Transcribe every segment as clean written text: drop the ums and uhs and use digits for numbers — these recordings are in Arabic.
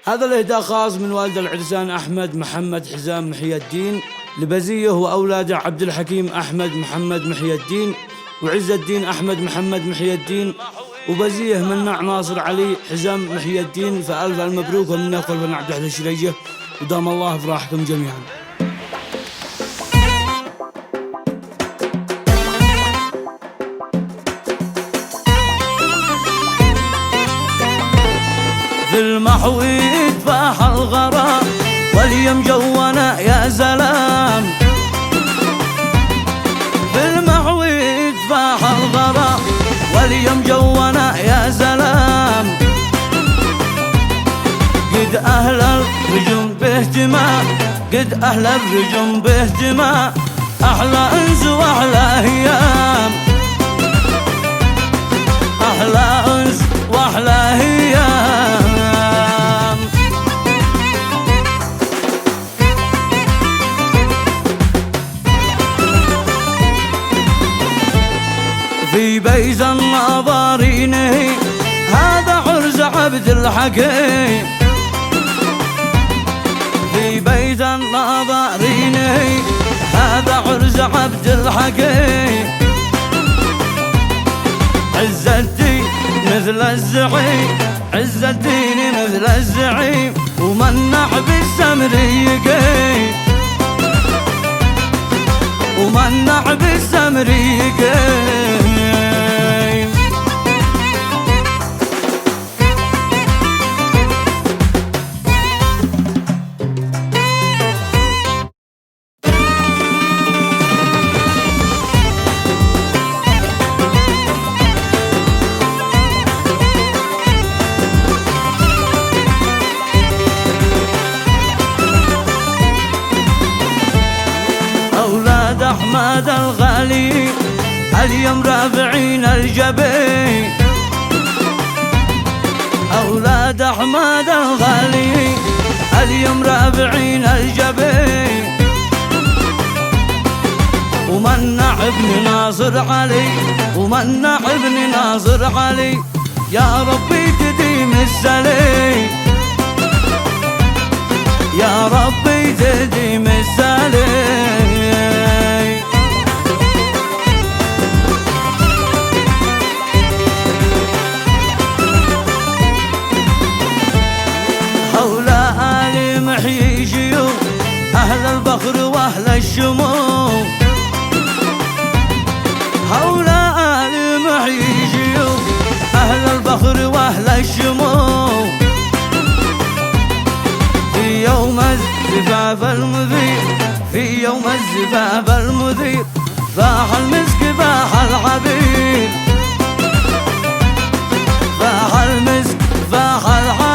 هذا الإهداء خاص من والد العرسان أحمد محمد حزام محي الدين لبزيه وأولاده عبد الحكيم أحمد محمد محي الدين وعز الدين أحمد محمد محي الدين وبزيه منع ناصر علي حزام محي الدين. فألف المبروك ومنا قلبنا عبد الحليم الشريجة ودام الله أفراحكم جميعا. في المحو يتفاح الغرام واليوم جونا يا سلام. في المحو يتفاح الغرام واليوم جونا يا سلام. قد أهل الرجم باهتمام قد أهل الرجم باهتمام أحلى أنس وأحلى أيام أحلى أنس وأحلى أيام. في بيت الناظرين هذا عرس عبد الحكيم. في بيت الناظرين هذا عرس عبد الحكيم. عز الدين مثل الزعيم عز الدين مثل الزعيم ومنع بالسمر يقيم ومنع بالسمر يقيم. أولاد أحمد الغالي اليوم رافعين الجبين. أولاد أحمد الغالي اليوم رافعين الجبين ومنع ابن ناصر علي ومنع ابن ناصر علي يا ربي تديم السليم يا ربي تديم السليم. حول آل محيي شيوخ أهل البخر وأهل الشموخ. حول آل محيي شيوخ أهل البخر وأهل الشموخ. في يوم الزفاف المذير في يوم الزفاف المذير فاح المسك فاح العبير فاح المسك فاح العبير.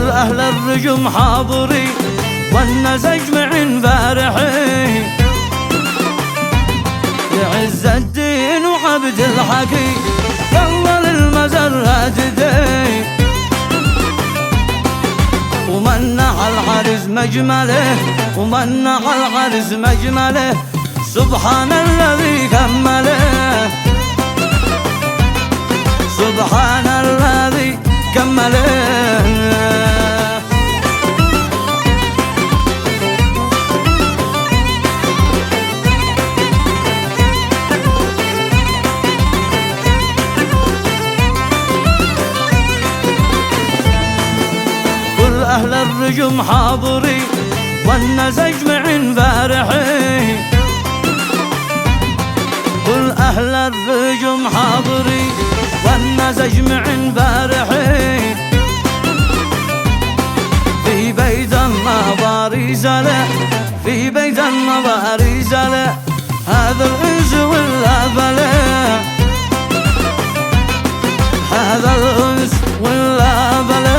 أهل الرجم حاضرين والناس أجمعين فارحين لعز الدين وعبد الحكيم يلا للمزرات دين ومنع العرس مجمله ومنع العرس مجمله سبحان الذي كمله سبحان الذي كمله. أهل الرجم حاضرين والناس أجمعين فارحين كل أهل الرجم حاضرين والناس أجمعين فارحين. في بيت النظر سلا في بيت النظر سلا هذا الأنس ولا بلا هذا الأنس ولا بلا.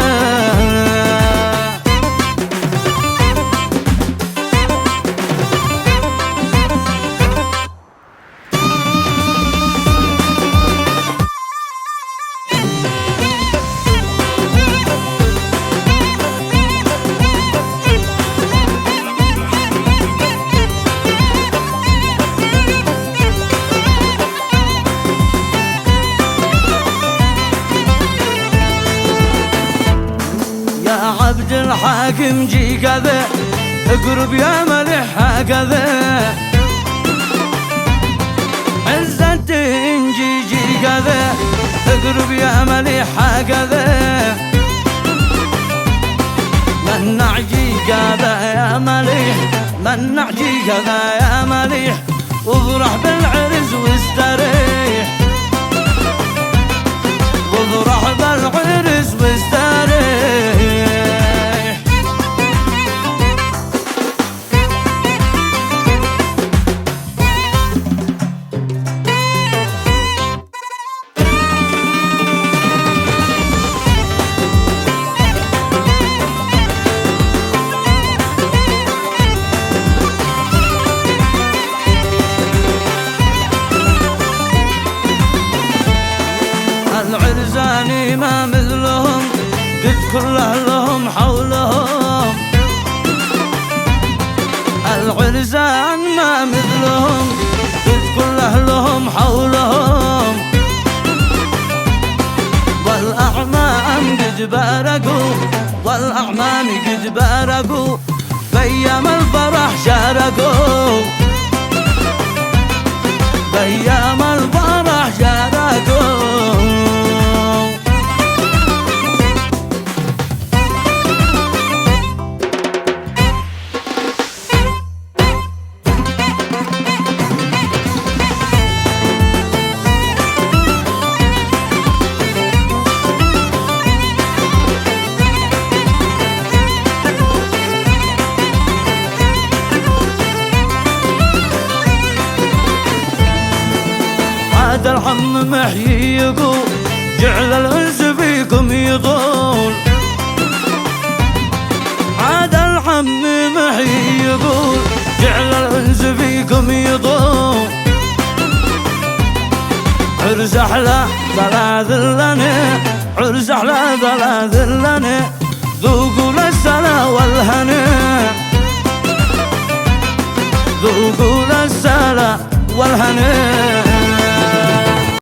حاكم جي كذا اقرب يا مليح هكذا عز الدين جي كذا اقرب يا مليح هكذا منع جي كذا يا مليح منع جي كذا يا مليح وافرح بالعرس واستريح وافرح بالعرس واستريح العرزاني ما مثلهم قد كل أهلهم حولهم العرزان ما مثلهم قد كل أهلهم حولهم والأعمام قد بارقوا والأعمام قد بارقوا بأيام الفرح شاركوا بأيام الفرح شاركوا عاد الحم محيي يقول جعل الأنس فيكم يطول عاد الحم محيي يقول جعل الأنس فيكم يطول عرس أحلى ثلاث لنا عرس أحلى ثلاث لنا ذوقوا للسلا والهنا ذوقوا للسلا والهنا